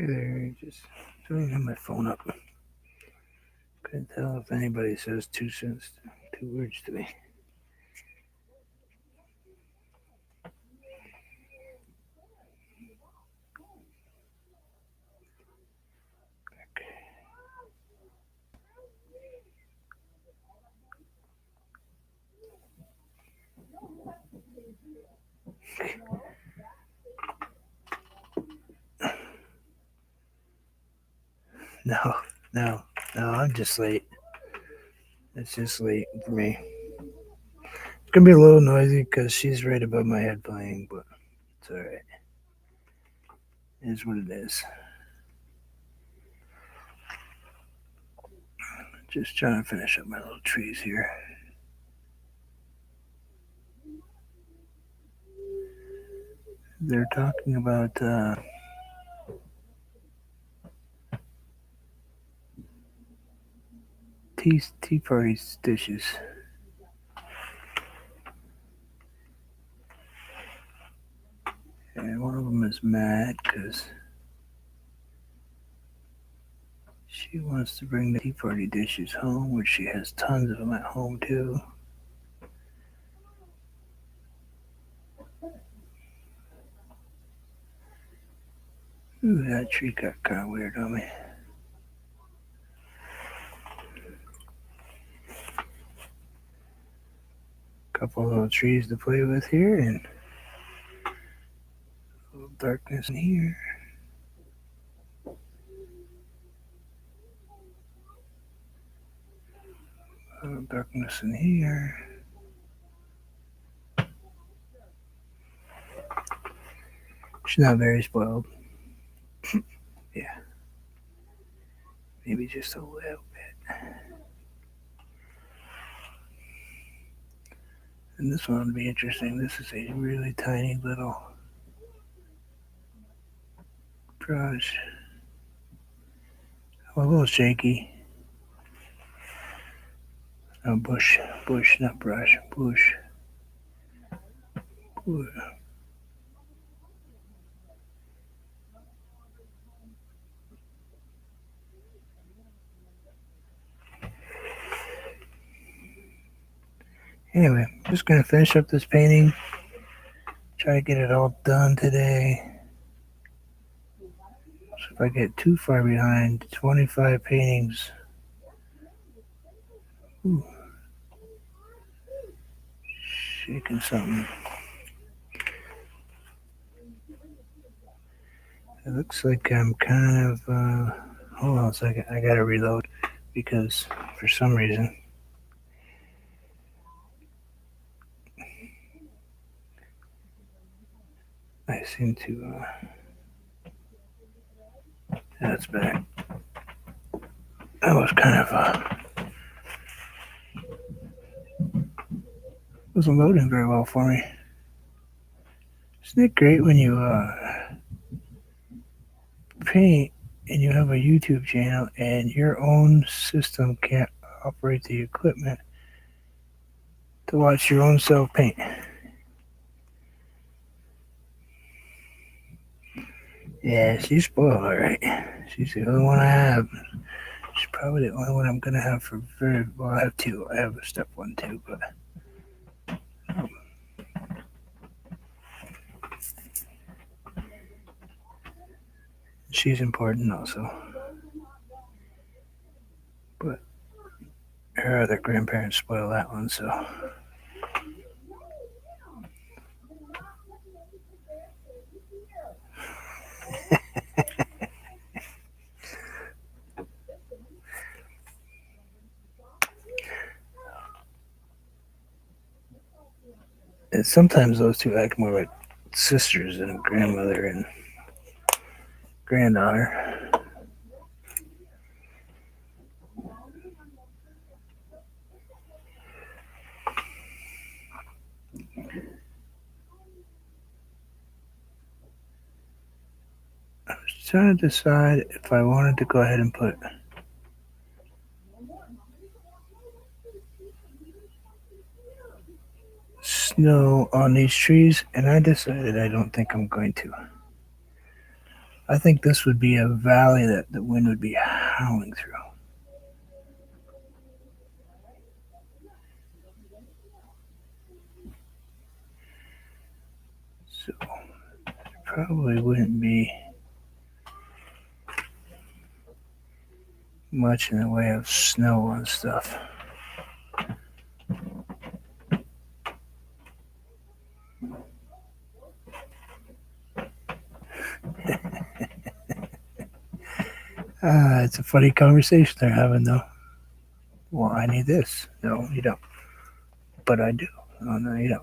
Hey there, just don't have my phone up. Couldn't tell if anybody says 2 cents, 2 words to me. No, no, no, I'm just late. It's just late for me. It's gonna be a little noisy because she's right above my head playing, but it's alright. It is what it is. Just trying to finish up my little trees here. They're talking about tea party dishes. And one of them is mad because she wants to bring the tea party dishes home, which she has tons of them at home too. Ooh, that tree got kind of weird on me. Couple little trees to play with here, and a little darkness in here. A little darkness in here. She's not very spoiled. Yeah, maybe just a little bit. And this one will be interesting. This is a really tiny little brush. A little shaky. No, bush, not brush, bush. Bush. Anyway, just gonna finish up this painting. Try to get it all done today. So if I get too far behind, 25 paintings. Ooh, shaking something. It looks like I'm kind of. Hold on a second. I gotta reload because for some reason I seem to. That's back. That was kind of. Wasn't loading very well for me. Isn't it great when you paint and you have a YouTube channel and your own system can't operate the equipment to watch your own self paint? Yeah, she's spoiled, all right. She's the only one I have. She's probably the only one I'm gonna have for very well. I have two. I have a step one too, but she's important also. But her other grandparents spoiled that one, so. And sometimes those two act more like sisters than grandmother and granddaughter. I was trying to decide if I wanted to go ahead and put snow on these trees, and I decided I don't think I'm going to. I think this would be a valley that the wind would be howling through. So probably wouldn't be much in the way of snow on stuff. It's a funny conversation they're having, though. Well, I need this. No, you don't. But I do. Oh, no, you don't.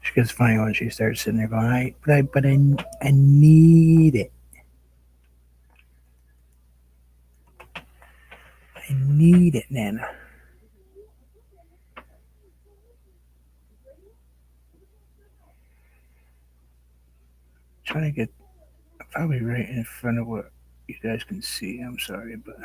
She gets funny when she starts sitting there going, I need it. I need it, Nana. Trying to get probably right in front of what you guys can see. I'm sorry, but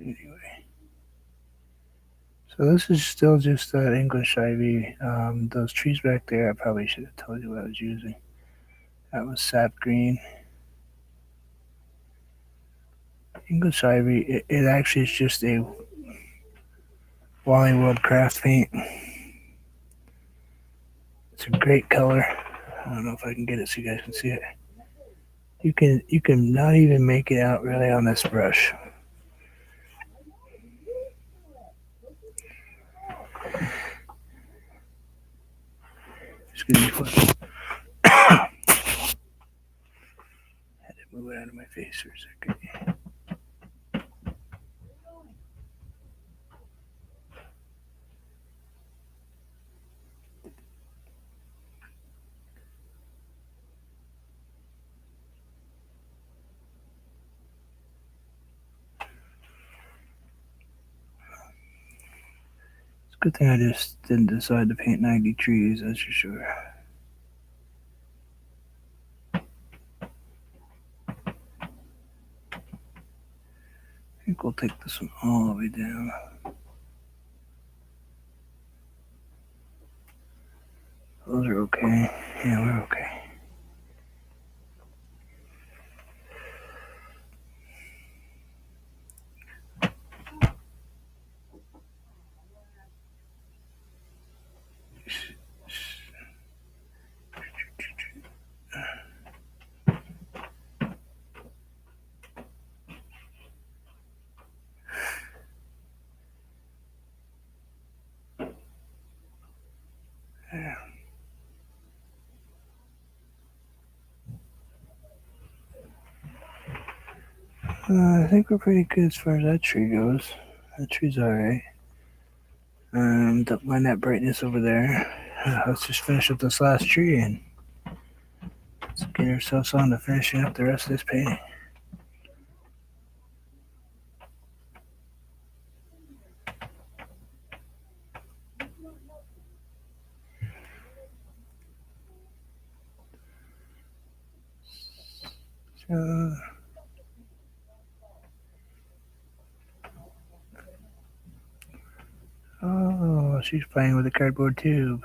anyway. So this is still just English ivy. Those trees back there, I probably should have told you what I was using. That was sap green. English ivy. It actually is just a Wally World craft paint. It's a great color. I don't know if I can get it so you guys can see it. You can not even make it out really on this brush. Excuse me. Had to move it out of my face for a second. It's a good thing I just didn't decide to paint 90 trees, that's for sure. I think we'll take this one all the way down. Those are okay. Yeah, we're okay. Yeah. I think we're pretty good as far as that tree goes. That tree's alright. Don't mind that brightness over there. Let's just finish up this last tree and let's get ourselves on to finishing up the rest of this painting. So, oh, she's playing with a cardboard tube.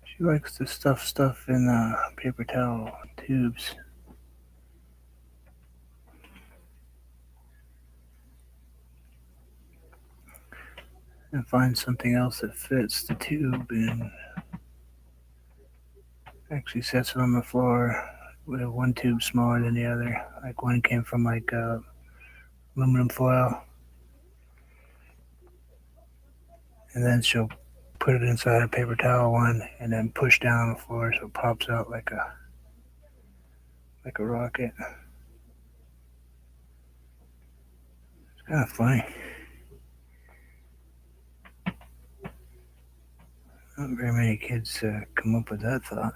She likes to stuff stuff in paper towel tubes. And find something else that fits the tube and actually sets it on the floor with one tube smaller than the other. Like one came from like aluminum foil. And then she'll put it inside a paper towel one, and then push down on the floor so it pops out like a rocket. It's kind of funny. Not very many kids come up with that thought.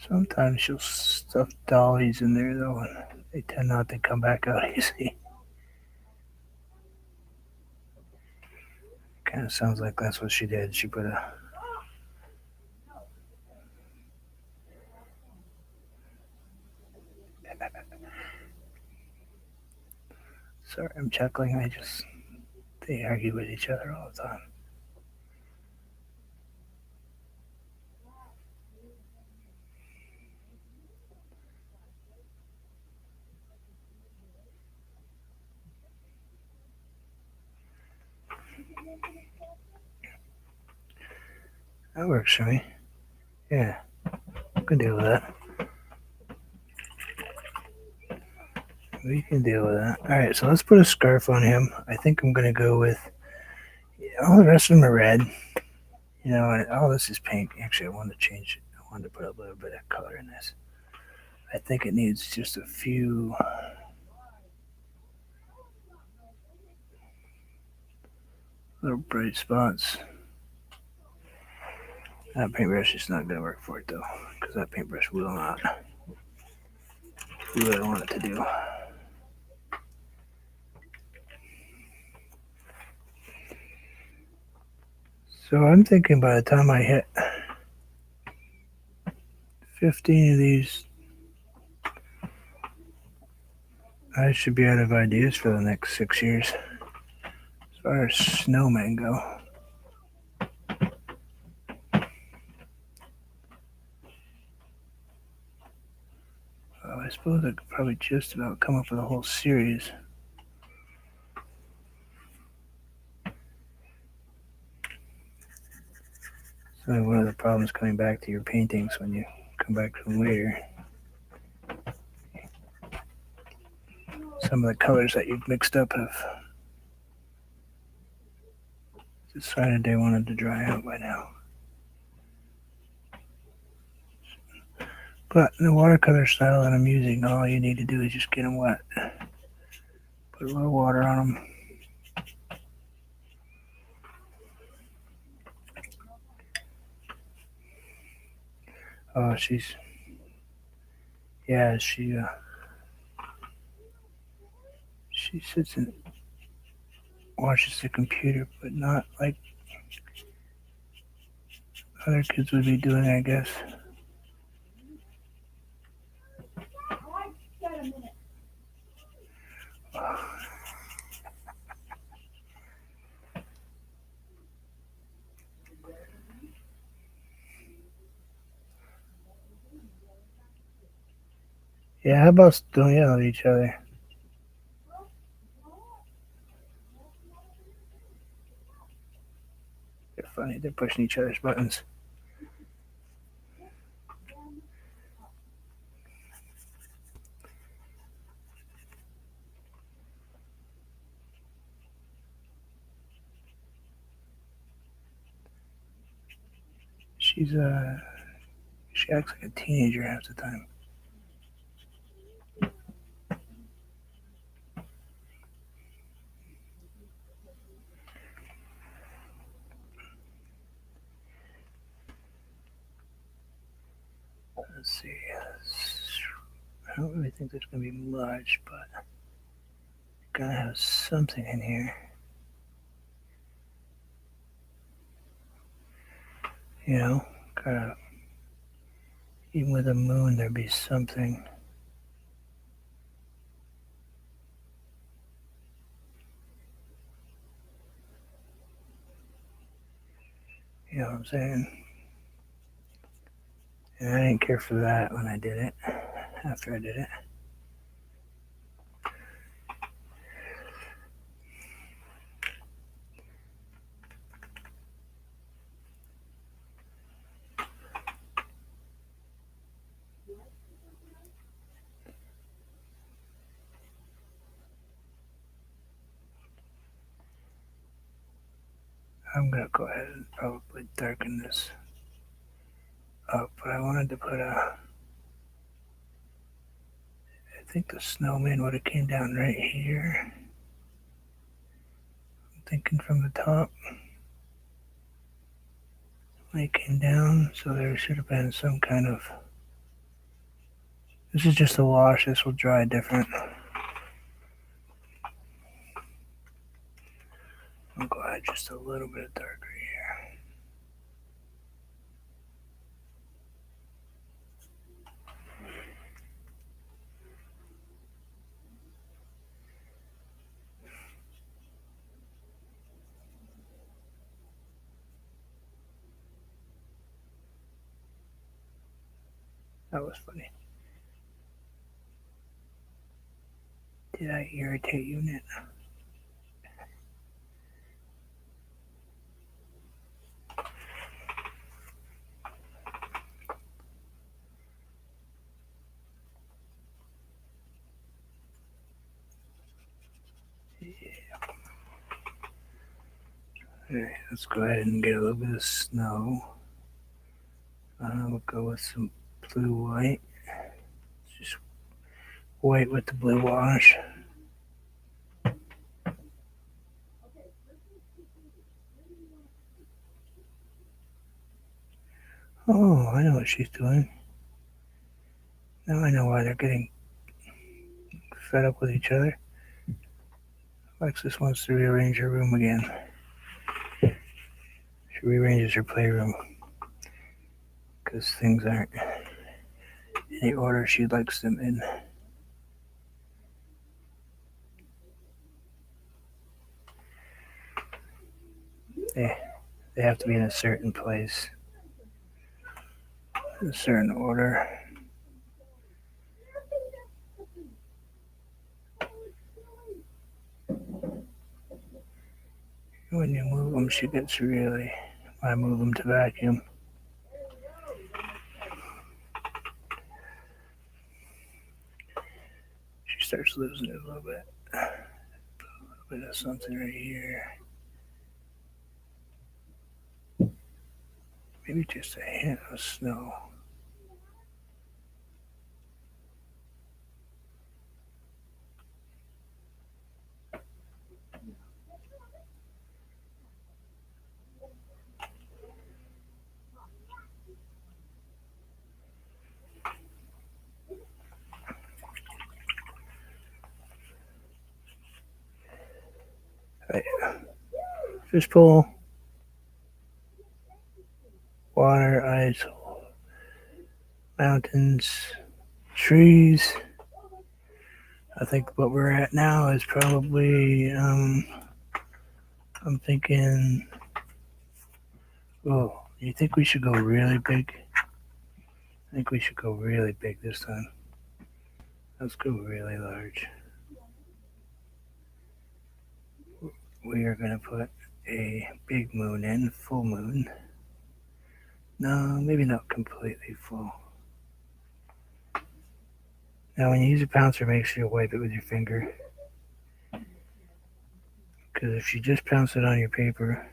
Sometimes she'll stuff dollies in there though, and they tend not to come back out easy. Kind of sounds like that's what she did. She put a sorry, I'm chuckling. They argue with each other all the time. That works for me. Yeah, I can deal with that. We can deal with that. All right, so let's put a scarf on him. I think I'm gonna go with all the rest of them are red. And all this is pink. Actually, I wanted to change it. I wanted to put a little bit of color in this. I think it needs just a few little bright spots. That paintbrush is not going to work for it though, because that paintbrush will not do what I want it to do. So I'm thinking by the time I hit 15 of these, I should be out of ideas for the next 6 years. As far as snowmen go. Well, I suppose I could probably just about come up with a whole series. So one of the problems coming back to your paintings when you come back to them later. Some of the colors that you've mixed up have decided they wanted to dry out by now. But the watercolor style that I'm using, all you need to do is just get them wet. Put a little water on them. Oh, she sits and watches the computer, but not like other kids would be doing, I guess. Yeah, how about don't yell at each other? They're funny. They're pushing each other's buttons. She acts like a teenager half the time. Let's see. I don't really think there's going to be much, but gotta have something in here. Gotta, even with the moon, there'd be something. You know what I'm saying? And I didn't care for that when I did it, after I did it. I'm gonna go ahead and probably darken this up, but I wanted to put I think the snowman would have came down right here. I'm thinking from the top. When it came down, so there should have been some kind of. This is just a wash. This will dry different. I'll go ahead just a little bit darker here. That was funny. Did I irritate you, Nit? Alright, let's go ahead and get a little bit of snow. We'll go with some blue white. Just white with the blue wash. Oh, I know what she's doing. Now I know why they're getting fed up with each other. Alexis wants to rearrange her room again. She rearranges her playroom because things aren't in the order she likes them in. They have to be in a certain place, in a certain order. When you move them, she gets really. I move them to vacuum. She starts losing it a little bit. A little bit of something right here. Maybe just a hint of snow. Right. Fishbowl, water, ice, mountains, trees. I think what we're at now is probably, I'm thinking, oh, you think we should go really big? I think we should go really big this time. Let's go really large. We are going to put a big moon in, full moon. No, maybe not completely full. Now, when you use a pouncer, make sure you wipe it with your finger. Because if you just pounce it on your paper,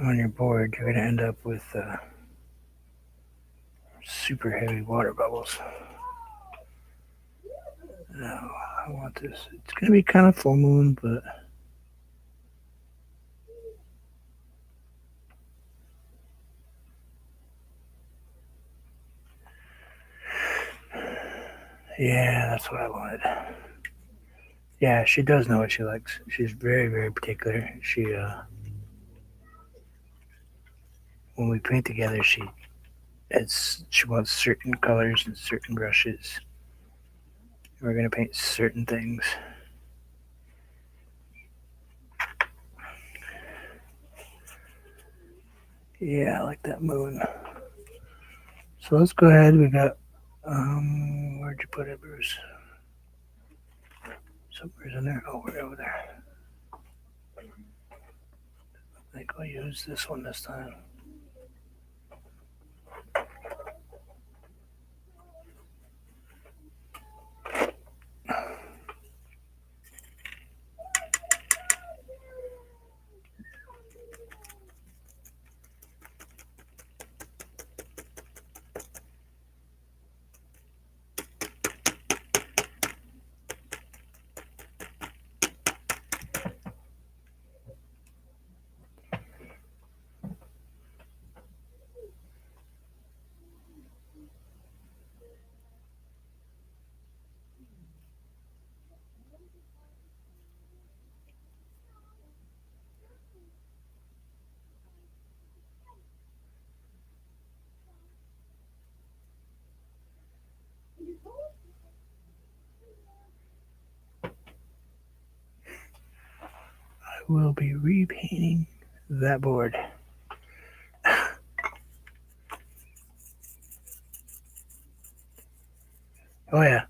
on your board, you're going to end up with super heavy water bubbles. Now, I want this. It's going to be kind of full moon, but yeah, that's what I wanted. Yeah, she does know what she likes. She's very, very particular. When we paint together, she wants certain colors and certain brushes. We're gonna paint certain things. Yeah, I like that moon. So let's go ahead. We got where'd you put it, Bruce? Somewhere's in there. Oh, we're over there. I think I'll use this one this time. will be repainting that board. Oh yeah,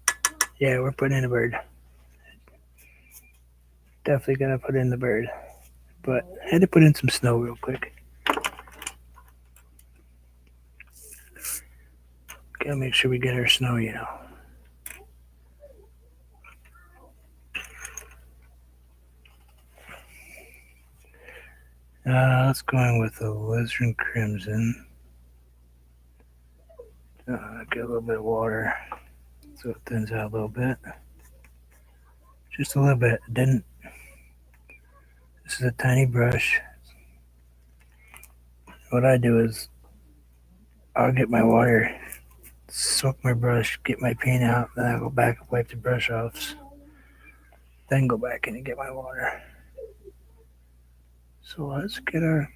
we're putting in a bird. Definitely gonna put in the bird, but I had to put in some snow real quick. Gotta make sure we get our snow, you know. Let's go in with the Alizarin Crimson. Get a little bit of water so it thins out a little bit. Just a little bit. This is a tiny brush. What I do is I'll get my water, soak my brush, get my paint out, then I go back and wipe the brush off. Then go back in and get my water. So let's get our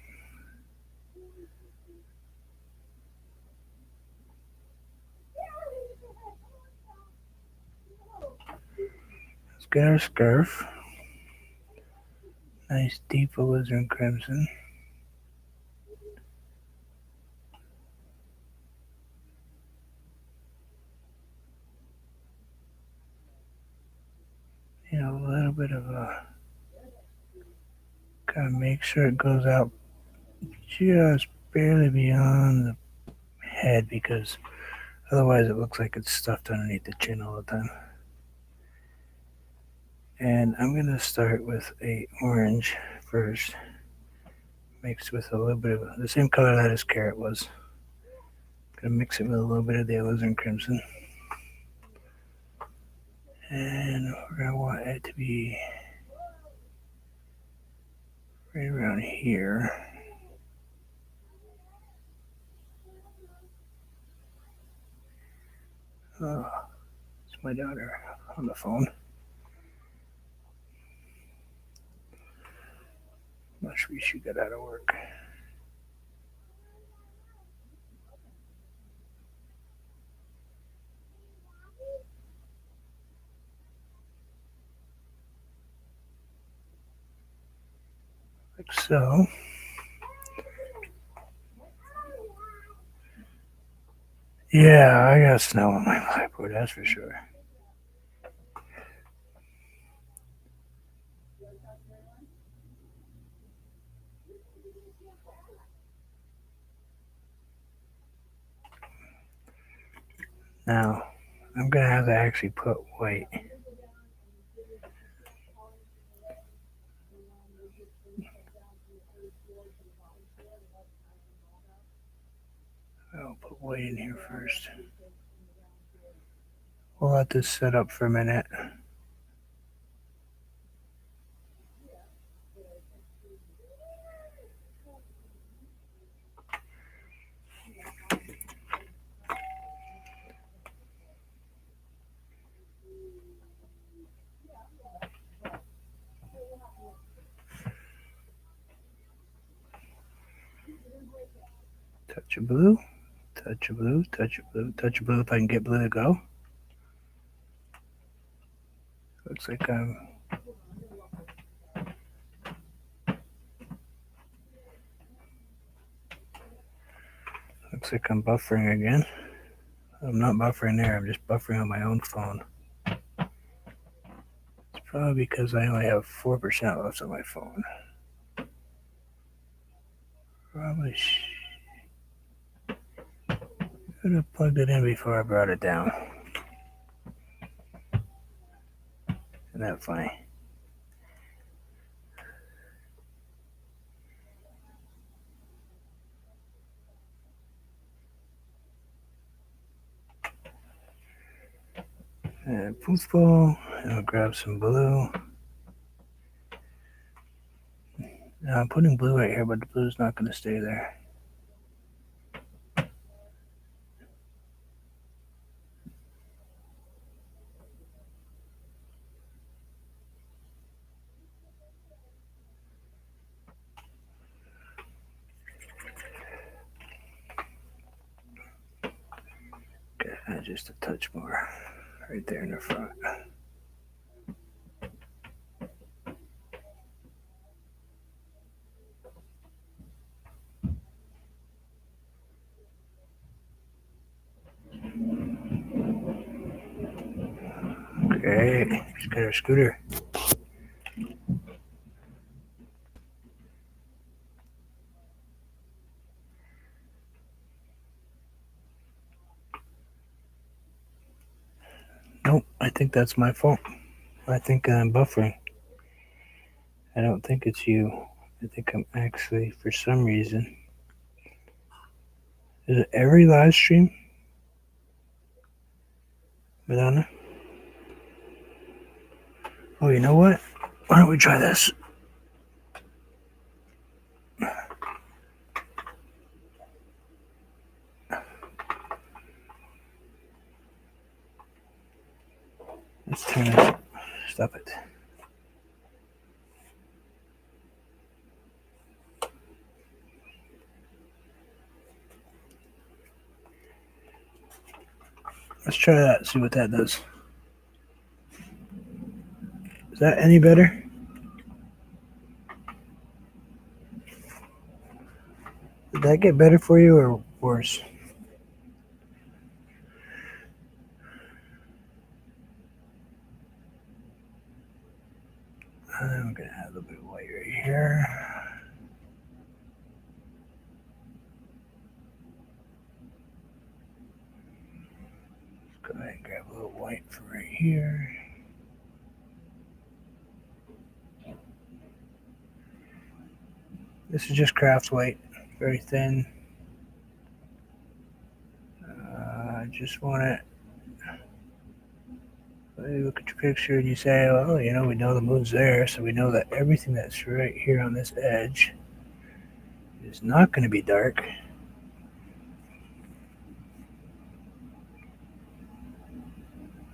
scarf. Nice deep alizarin crimson. You know, a little bit of a, gotta make sure it goes out just barely beyond the head, because otherwise it looks like it's stuffed underneath the chin all the time. And I'm gonna start with a orange first, mixed with a little bit of the same color that his carrot was. Gonna mix it with a little bit of the alizarin crimson, and we're gonna want it to be right around here. Oh, it's my daughter on the phone. I'm not sure she got out of work. Like so. Yeah, I got snow on my blackboard, that's for sure. Now, I'm gonna have to actually put white. I'll put white in here first. We'll let this set up for a minute. Touch of blue, touch of blue, touch of blue, touch of blue if I can get blue to go. Looks like I'm buffering again. I'm not buffering there, I'm just buffering on my own phone. It's probably because I only have 4% left on my phone. Probably should have plugged it in before I brought it down. Isn't that funny? And football, and I'll grab some blue. Now I'm putting blue right here, but the blue's not going to stay there. Okay, just a touch more right there in the front. Great. She's got her scooter. Nope, I think that's my fault. I think I'm buffering. I don't think it's you. I think I'm actually, for some reason. Is it every live stream? Madonna? Oh, you know what? Why don't we try this? Let's turn it. Stop it. Let's try that, see what that does. Is that any better? Did that get better for you or worse? I'm going to add a little bit of white right here. Let's go ahead and grab a little white from right here. This is just craft white, very thin. I just want it. You look at your picture and you say, well, you know, we know the moon's there, so we know that everything that's right here on this edge is not going to be dark.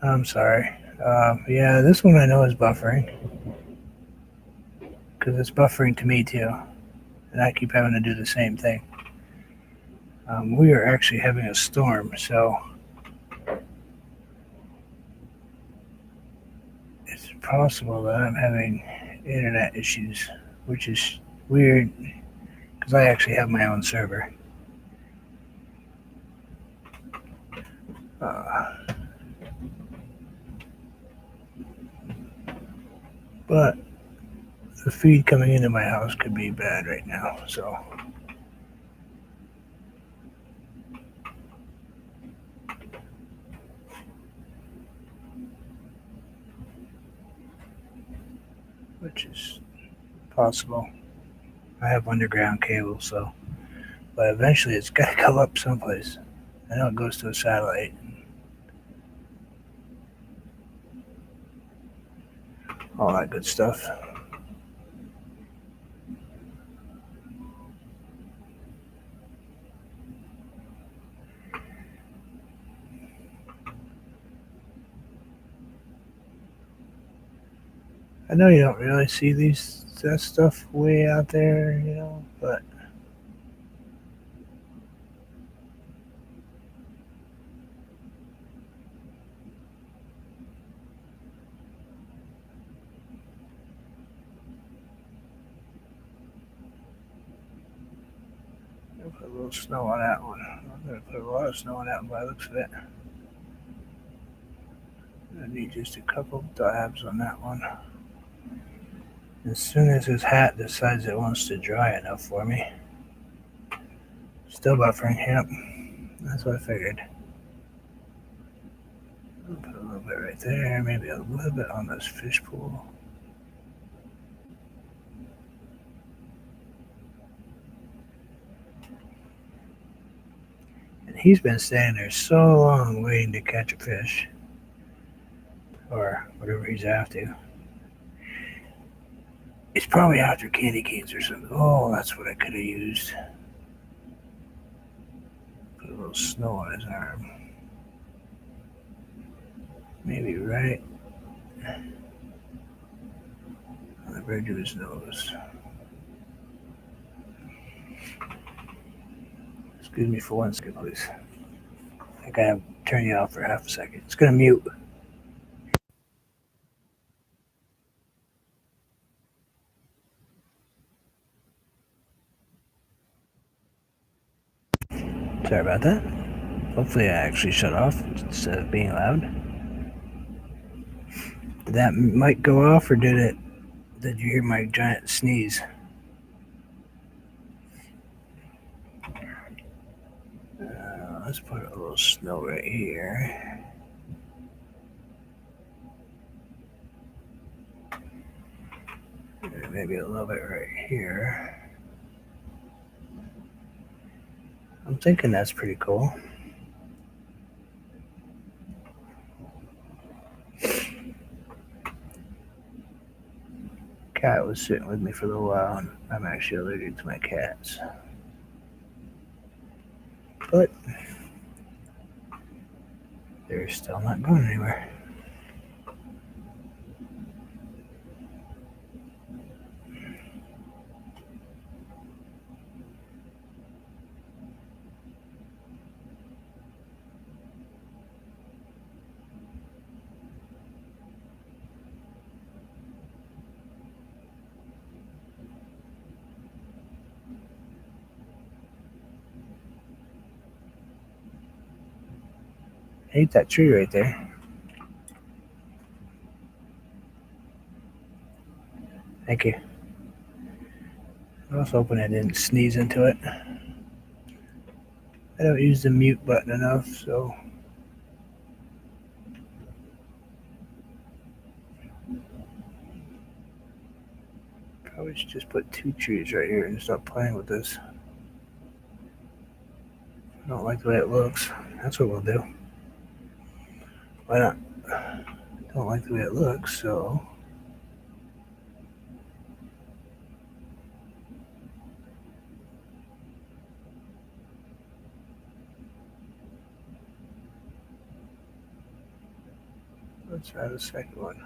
I'm sorry. Yeah, this one I know is buffering because it's buffering to me too, and I keep having to do the same thing. We are actually having a storm, so it's possible that I'm having internet issues, which is weird because I actually have my own server. But the feed coming into my house could be bad right now, so which is possible. I have underground cable, so but eventually it's got to come up someplace. I know it goes to a satellite. All that good stuff. I know you don't really see that stuff way out there, you know, but I'll put a little snow on that one. I'm going to put a lot of snow on that one by the looks of it. I need just a couple dabs on that one. As soon as his hat decides it wants to dry enough for me. Still buffering, yep. That's what I figured. I'll put a little bit right there, maybe a little bit on this fish pool. And he's been standing there so long waiting to catch a fish. Or whatever he's after. He's probably after candy canes or something. Oh, that's what I could have used. Put a little snow on his arm. Maybe right on the bridge of his nose. Excuse me for 1 second, please. I gotta turn you off for half a second. It's gonna mute. Sorry about that. Hopefully I actually shut off instead of being loud. Did that mic go off, or did you hear my giant sneeze? Let's put a little snow right here. Maybe a little bit right here. I'm thinking that's pretty cool. Cat was sitting with me for a little while, and I'm actually allergic to my cats. But they're still not going anywhere. I hate that tree right there. Thank you. I was hoping I didn't sneeze into it. I don't use the mute button enough, so probably should just put 2 trees right here and stop playing with this. I don't like the way it looks. That's what we'll do. Why not? I don't like the way it looks, so let's add a second one.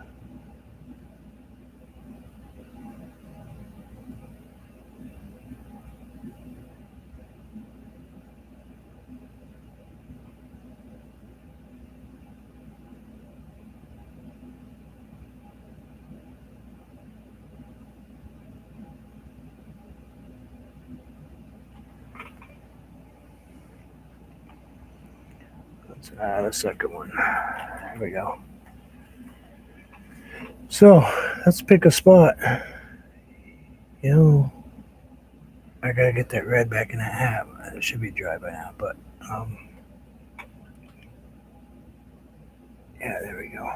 Let's add a second one. There we go. So let's pick a spot. You know, I gotta get that red back in the hat. It should be dry by now, but yeah, there we go.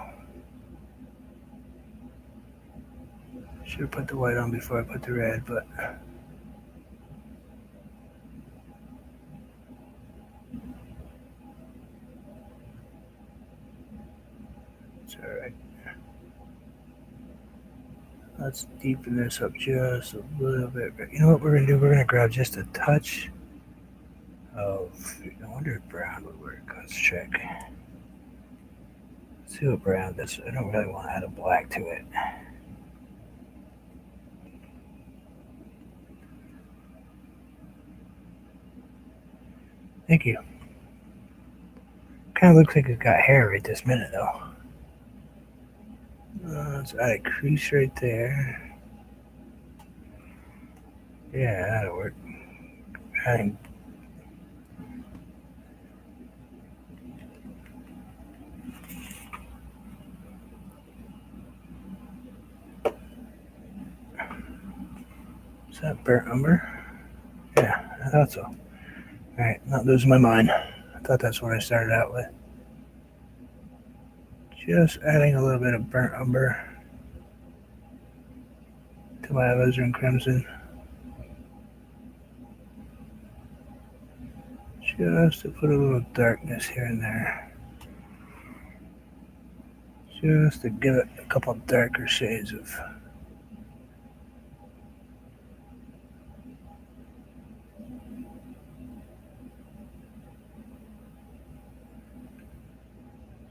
Should have put the white on before I put the red, but it's alright. Let's deepen this up just a little bit. You know what we're gonna do? We're gonna grab just a touch of, I wonder if brown would work. Let's check. Let's see what brown does. I don't really want to add a black to it. Thank you. Kind of looks like it's got hair right this minute, though. Let's add a crease right there. Yeah, that'll work. Adding. Is that burnt umber? Yeah, I thought so. Alright, not losing my mind. I thought that's what I started out with. Just adding a little bit of burnt umber to my alizarin crimson. Just to put a little darkness here and there. Just to give it a couple darker shades of.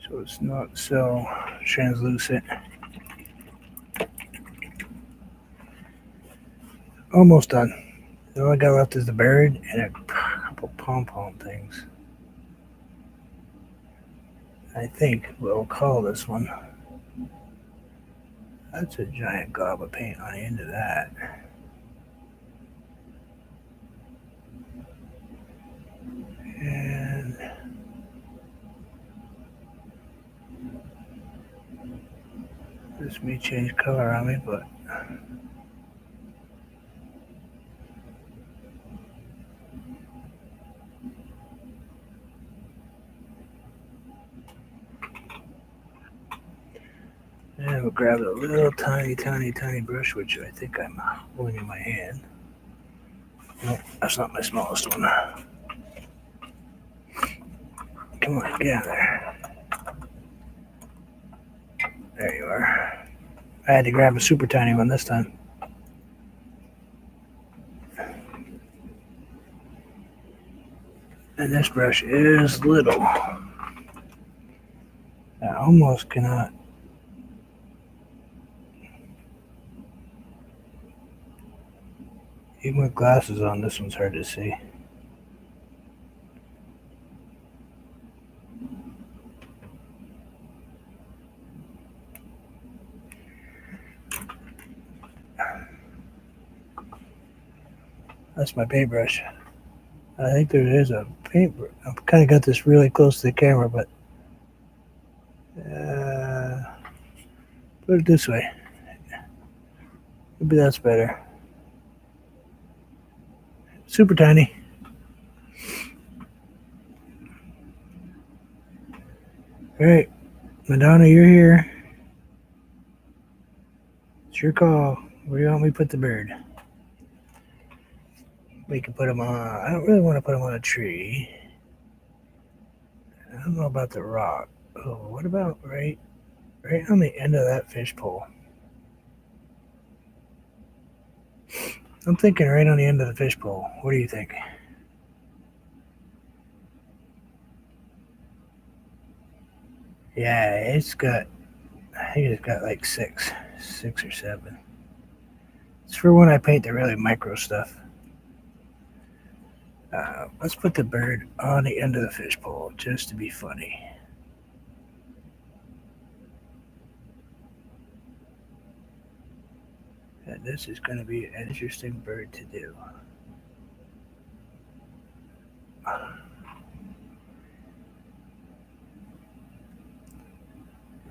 So it's not so translucent. Almost done. All I got left is the bird and a couple pom-pom things. I think we'll call this one. That's a giant gob of paint on the end of that. And This may change color on me, but and we'll grab a little tiny brush, which I think I'm holding in my hand. No, that's not my smallest one. Come on, get out of there. There you are. I had to grab a super tiny one this time. And this brush is little. I almost cannot. Even with glasses on, this one's hard to see. That's my paintbrush. I think there is a paintbrush. I've kind of got this really close to the camera, but put it this way. Maybe that's better. Super tiny. All right, Madonna, you're here. It's your call. Where do you want me to put the bird? We can put him on. I don't really want to put him on a tree. I don't know about the rock. Oh, what about right on the end of that fishpole? I'm thinking right on the end of the fishpole. What do you think? Yeah, it's got. I think it's got like six or seven. It's for when I paint the really micro stuff. Let's put the bird on the end of the fishpole just to be funny. And this is going to be an interesting bird to do. A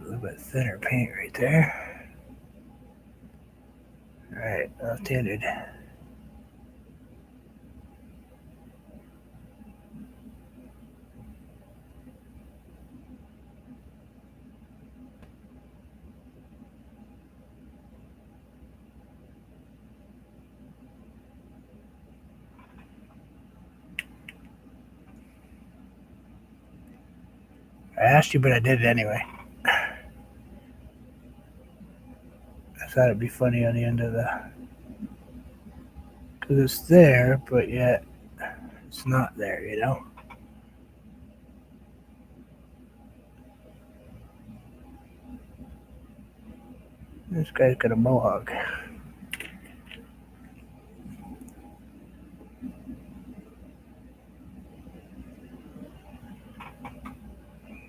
little bit thinner paint right there. All right, left-handed. I asked you, but I did it anyway. I thought it'd be funny on the end of the, because it's there, but yet it's not there, you know? This guy's got a mohawk.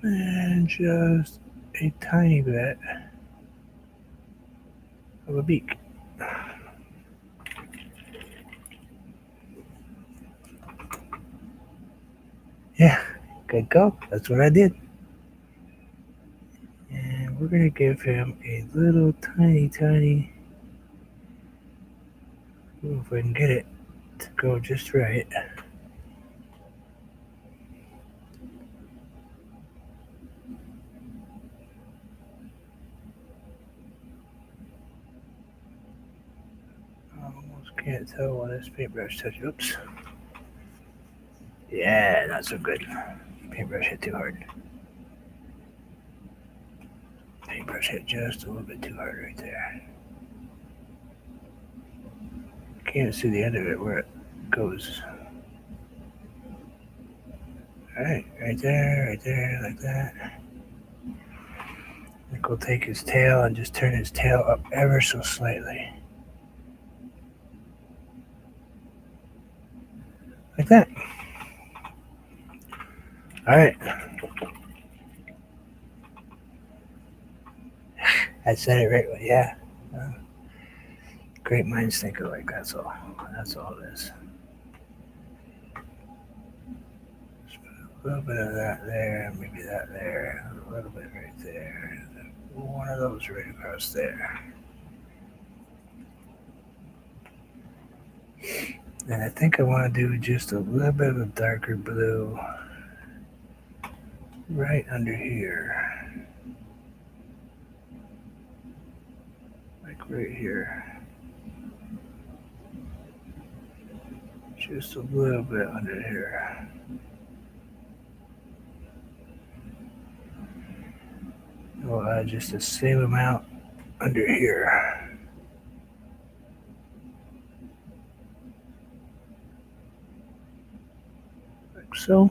And just a tiny bit of a beak. Yeah, good go. That's what I did. And we're going to give him a little tiny, ooh, if I can get it to go just right. I almost can't tell when this paintbrush touches. Oops. Yeah, not so good. Paintbrush hit too hard. Paintbrush hit just a little bit too hard right there. Can't see the end of it where it goes. Alright, right there, like that. Nick will take his tail and just turn his tail up ever so slightly. Like that. Alright. I said it right. Yeah. Great minds think alike. That's all. That's all it is. Just put a little bit of that there, maybe that there, a little bit right there. one of those right across there. And I think I want to do just a little bit of a darker blue right under here. Like right here. Just a little bit under here. We'll add just the same amount under here. Like so.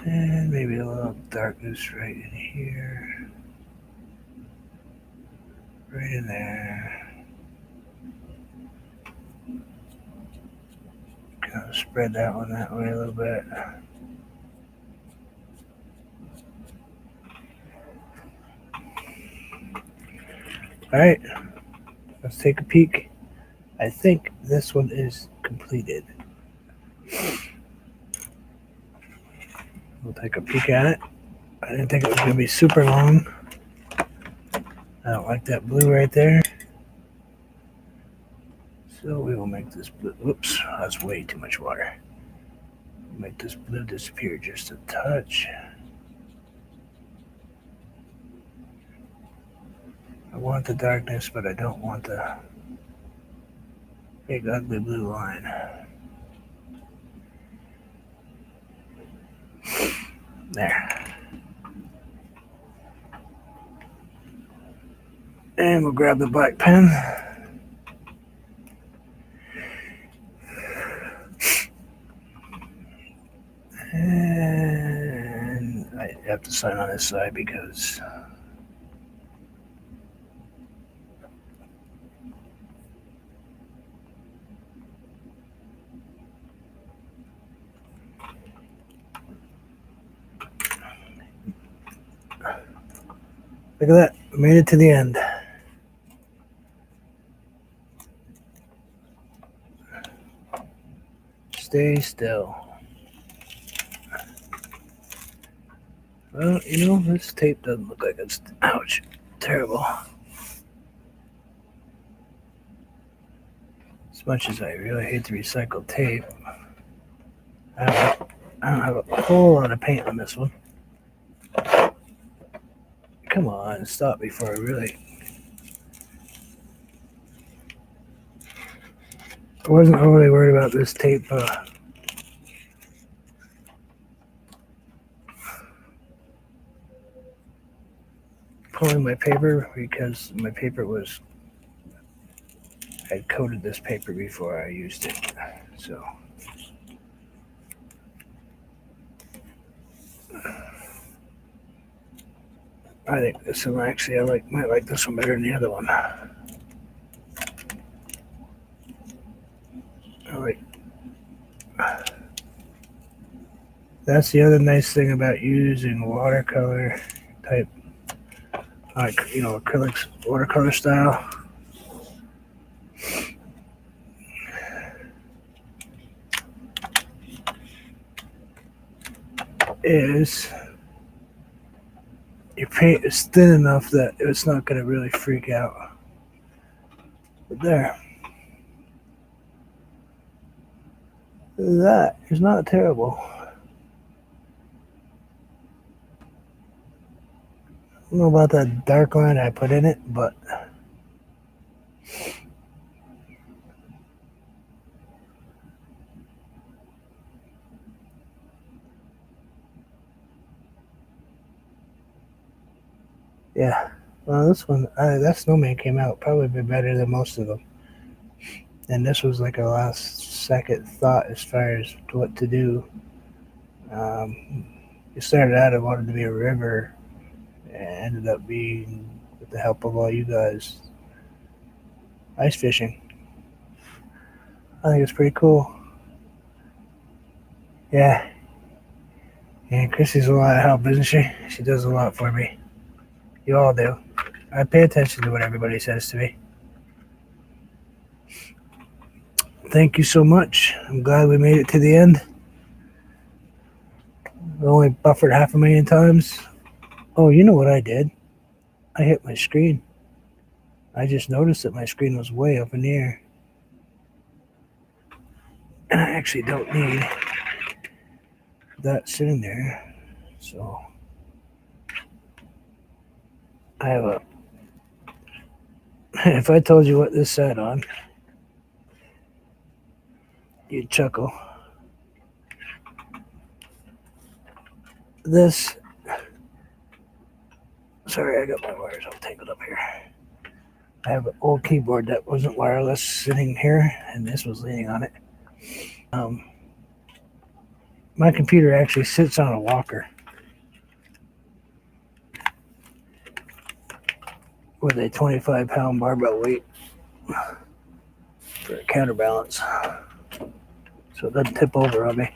And maybe a little darkness right in here. Right in there. Kind of spread that one that way a little bit. Alright, let's take a peek. I think this one is completed. We'll take a peek at it. I didn't think it was going to be super long. I don't like that blue right there. So we will make this blue. Whoops, that's way too much water. Make this blue disappear just a touch. I want the darkness, but I don't want the big ugly blue line. There. And we'll grab the black pen. And I have to sign on this side because look at that. We made it to the end. Stay still. Well, you know, this tape doesn't look like it's, ouch, terrible. As much as I really hate to recycle tape, I don't have a whole lot of paint on this one. Come on, stop before I really... I wasn't overly worried about this tape pulling my paper because my paper was... I coated this paper before I used it, so... I think this one actually, might like this one better than the other one. That's the other nice thing about using watercolor type, like, you know, acrylics, watercolor style. Is your paint is thin enough that it's not going to really freak out. But there. That is not terrible. I don't know about that dark line I put in it, but yeah. Well, this one, that snowman came out probably better than most of them. And this was like a last second thought as far as what to do. It started out, I wanted to be a river, and ended up being, with the help of all you guys, ice fishing. I think it's pretty cool. Yeah. And Chrissy's a lot of help, isn't she? She does a lot for me. You all do. I pay attention to what everybody says to me. thank you so much. I'm glad we made it to the end. We only buffered 500,000 times. Oh, you know what I did? I hit my screen. I just noticed that my screen was way up in the air. And I actually don't need that sitting there. So I have a. If I told you what this sat on, you'd chuckle. This. Sorry, I got my wires all tangled up here. I have an old keyboard that wasn't wireless sitting here, and this was leaning on it. My computer actually sits on a walker with a 25-pound barbell weight for a counterbalance, so it doesn't tip over on me.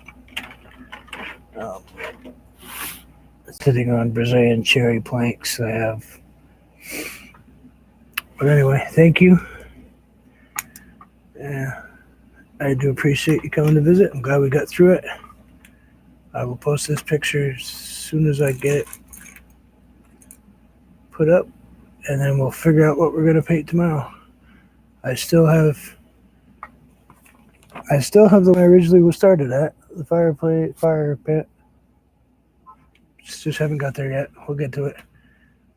It's sitting on Brazilian cherry planks I have. But anyway, thank you. I do appreciate you coming to visit. I'm glad we got through it. I will post this picture as soon as I get it put up, and then we'll figure out what we're going to paint tomorrow. I still have the one I originally was started at, the fire pit. Just haven't got there yet. We'll get to it.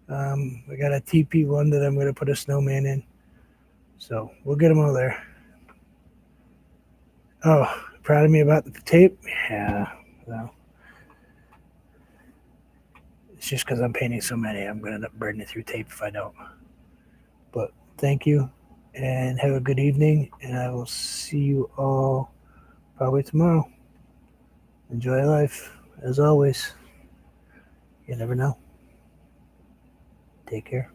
I got a TP one that I'm going to put a snowman in. So we'll get them all there. Oh, proud of me about the tape? Yeah, well, it's just because I'm painting so many. I'm going to end up burning through tape if I don't. But thank you, and have a good evening, and I will see you all probably tomorrow. Enjoy life, as always. You never know. Take care.